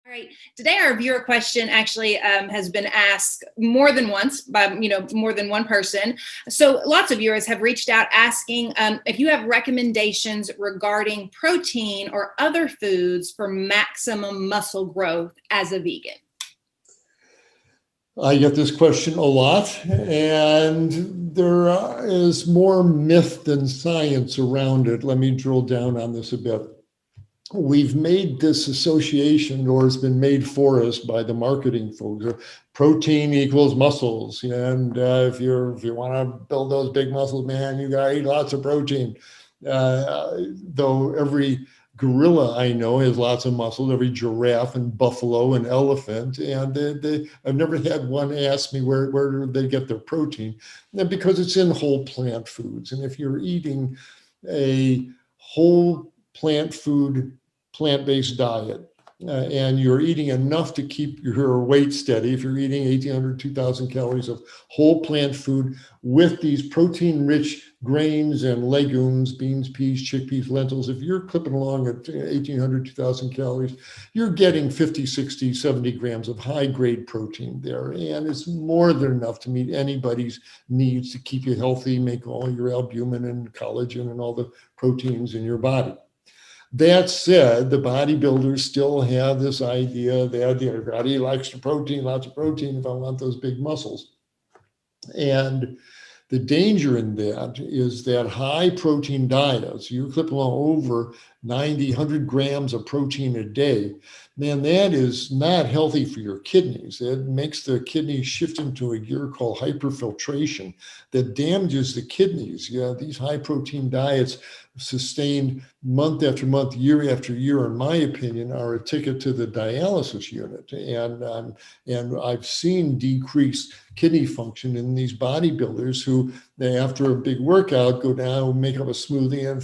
All right. Today, our viewer question actually has been asked more than once by more than one person. So lots of viewers have reached out asking if you have recommendations regarding protein or other foods for maximum muscle growth as a vegan. I get this question a lot, and there is more myth than science around it. Let me drill down on this a bit. We've made this association, or it's been made for us by the marketing folks. Protein equals muscles, and if you want to build those big muscles, man, you gotta eat lots of protein. Though every gorilla I know has lots of muscles, every giraffe and buffalo and elephant, and I've never had one ask me where do they get their protein, and because it's in whole plant foods. And if you're eating a whole plant-based diet, and you're eating enough to keep your weight steady, if you're eating 1,800, 2,000 calories of whole plant food with these protein-rich grains and legumes, beans, peas, chickpeas, lentils, if you're clipping along at 1,800, 2,000 calories, you're getting 50, 60, 70 grams of high-grade protein there. And it's more than enough to meet anybody's needs to keep you healthy, make all your albumin and collagen and all the proteins in your body. That said, the bodybuilders still have this idea that everybody likes lots of protein if I want those big muscles. And the danger in that is that high protein diets, you clip along over 90, 100 grams of protein a day, man, that is not healthy for your kidneys. It makes the kidneys shift into a gear called hyperfiltration that damages the kidneys. Yeah, these high protein diets sustained month after month, year after year, in my opinion, are a ticket to the dialysis unit. And I've seen decreased kidney function in these bodybuilders who, after a big workout, go down, make up a smoothie, and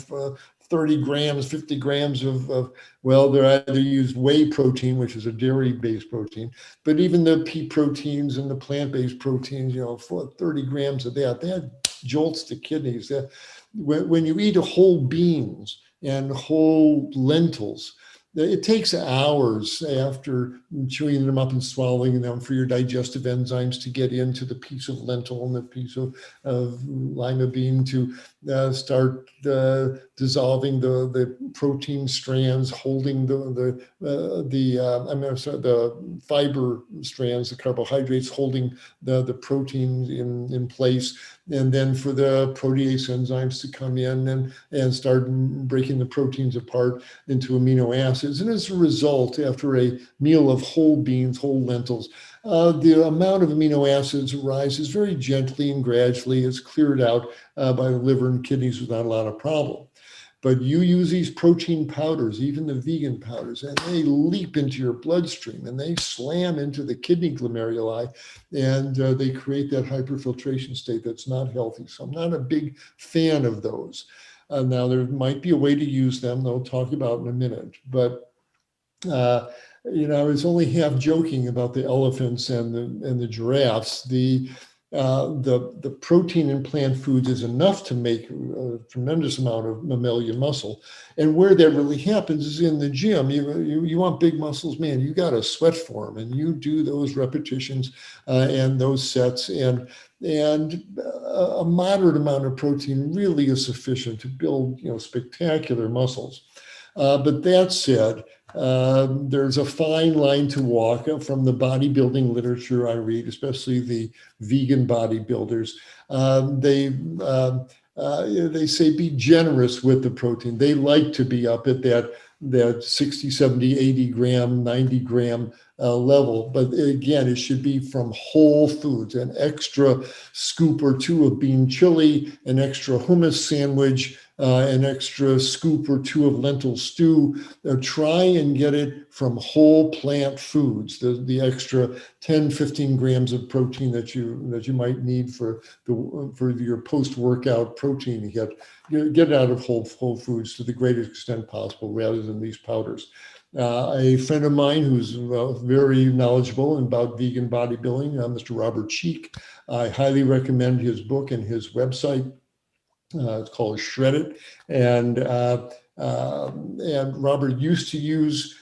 30 grams, 50 grams of well, they're either use whey protein, which is a dairy-based protein, but even the pea proteins and the plant-based proteins, for 30 grams of that jolts the kidneys. When you eat whole beans and whole lentils, it takes hours after chewing them up and swallowing them for your digestive enzymes to get into the piece of lentil and the piece of lima bean to start dissolving the protein strands, holding the fiber strands, the carbohydrates, holding the proteins in place, and then for the protease enzymes to come in and start breaking the proteins apart into amino acids. And as a result, after a meal of whole beans, whole lentils, the amount of amino acids rises very gently and gradually. It's cleared out by the liver and kidneys without a lot of problem. But you use these protein powders, even the vegan powders, and they leap into your bloodstream and they slam into the kidney glomeruli, and they create that hyperfiltration state that's not healthy. So I'm not a big fan of those. Now, there might be a way to use them that I'll talk about in a minute. But, I was only half joking about the elephants and the giraffes. The protein in plant foods is enough to make a tremendous amount of mammalian muscle. And where that really happens is in the gym. You want big muscles, man, you got to sweat for them, and you do those repetitions and those sets, and a moderate amount of protein really is sufficient to build, spectacular muscles. But that said, there's a fine line to walk from the bodybuilding literature I read, especially the vegan bodybuilders. They say be generous with the protein. They like to be up at that 60, 70, 80 gram, 90 gram level. But again, it should be from whole foods, an extra scoop or two of bean chili, an extra hummus sandwich, an extra scoop or two of lentil stew. Try and get it from whole plant foods, the extra 10, 15 grams of protein that you might need for your post-workout protein hit. Get it out of whole foods to the greatest extent possible rather than these powders. A friend of mine who's very knowledgeable about vegan bodybuilding, Mr. Robert Cheek, I highly recommend his book and his website. It's called Shred It, and Robert used to use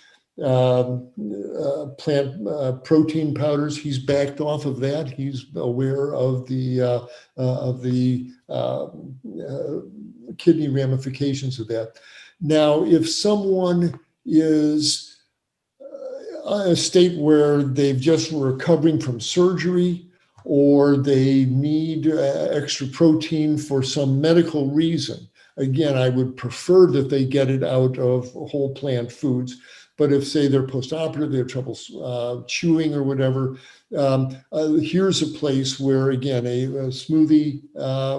plant protein powders. He's backed off of that. He's aware of the kidney ramifications of that. Now, if someone is a state where they've just recovering from surgery, or they need extra protein for some medical reason, again, I would prefer that they get it out of whole plant foods. But if, say, they're post-operative, they have trouble chewing or whatever, here's a place where, again, a smoothie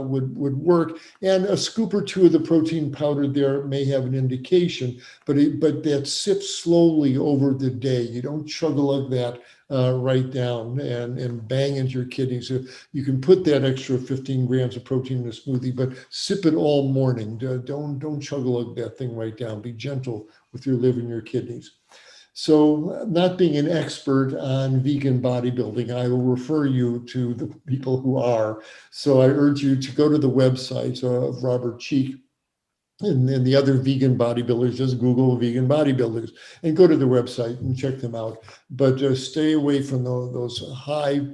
would work. And a scoop or two of the protein powder there may have an indication, but that sips slowly over the day. You don't chug-a-lug that right down and bang into your kidneys. You can put that extra 15 grams of protein in a smoothie, but sip it all morning. Don't chug-a-lug that thing right down. Be gentle with your liver and your kidneys. So, not being an expert on vegan bodybuilding, I will refer you to the people who are. So I urge you to go to the website of Robert Cheek and the other vegan bodybuilders. Just Google vegan bodybuilders and go to the website and check them out. But stay away from those high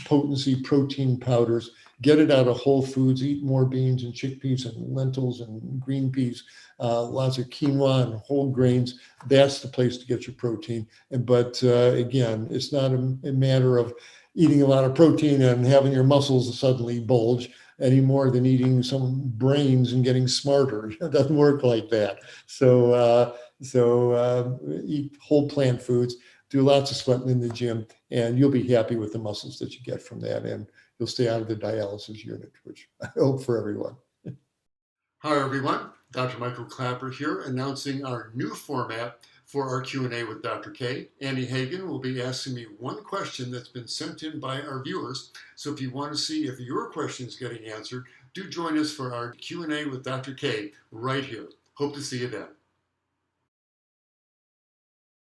potency protein powders. Get it out of whole foods. Eat more beans and chickpeas and lentils and green peas, lots of quinoa and whole grains. That's the place to get your protein. But again, it's not a matter of eating a lot of protein and having your muscles suddenly bulge any more than eating some brains and getting smarter. It doesn't work like that. So eat whole plant foods, do lots of sweating in the gym, and you'll be happy with the muscles that you get from that. And you'll stay out of the dialysis unit, which I hope for everyone. Hi, everyone. Dr. Michael Klaper here, announcing our new format for our Q&A with Dr. K. Annie Hagen will be asking me one question that's been sent in by our viewers. So if you want to see if your question is getting answered, do join us for our Q&A with Dr. K right here. Hope to see you then.